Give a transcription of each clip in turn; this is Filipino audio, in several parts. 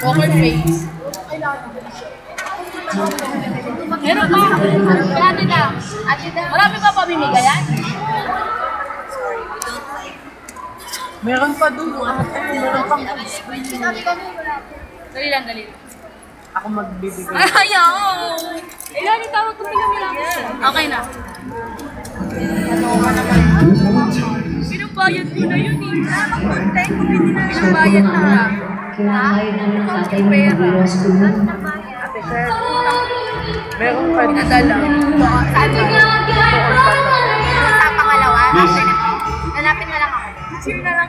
Poker face. Meron pa. Ate daw. Marami pa pamimigayan? Meron pa doon. Meron pang Dali lang, dali. ako magbibigay. Ayaw! Ilan yung tawag kong pinamila? Okay na. Pinabayad ko na yun eh. Nakapag-content kung hindi na pinabayad na. Kinakain namin ng tatay mo mag-iwas ko mo. Ate Sher, meron ka nadala. Sabi nga, sa pangalawa, hanapin na lang ako. Cheer na lang.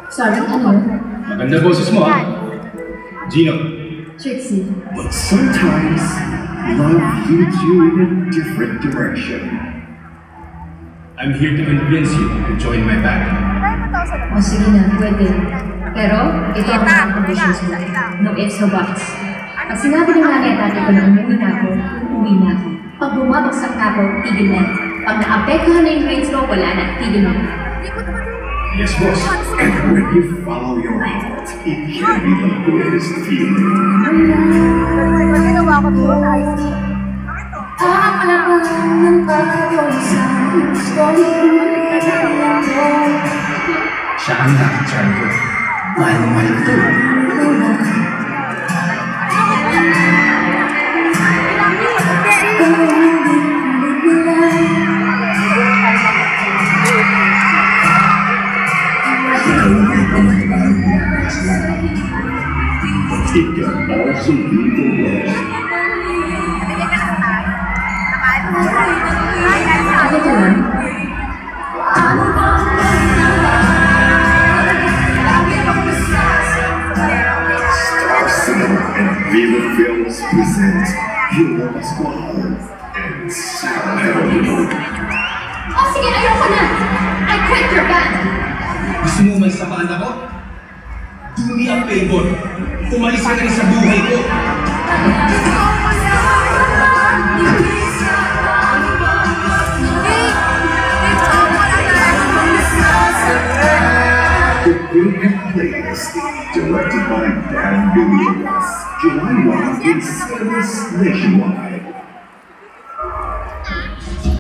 Sorry, ano? Maganda boses mo, ha? Gino. Trixie. But sometimes love leads you in a different direction. I'm here to convince you to join my band. O sige na, pwede. Pero, ito ang mga conditions mo. No ifs, no buts. Pag sinabi ng nanay at tatay ko na umuwi na ako, umuwi na ako. Pag bumabagsak na ako, tigil na. Pag naapektuhan na yung grades ko, wala na, tigil na. Yes, boss. And when you follow your heart, it can be the greatest feeling. Siya ang nakitry ko. Mahal ko. It can also be the worst. Ano ka lang? Star Cinema and Viva Films present Hero Pascual and Sarah Heron. Oh, sige, ayoko na! I quit your band! Gusto mo may samaan ako? Do me a favor. Umalis ka na rin sa buhay ko. The Brilliant Playlist, directed by Dan Williams. July 1 in cinemas nationwide.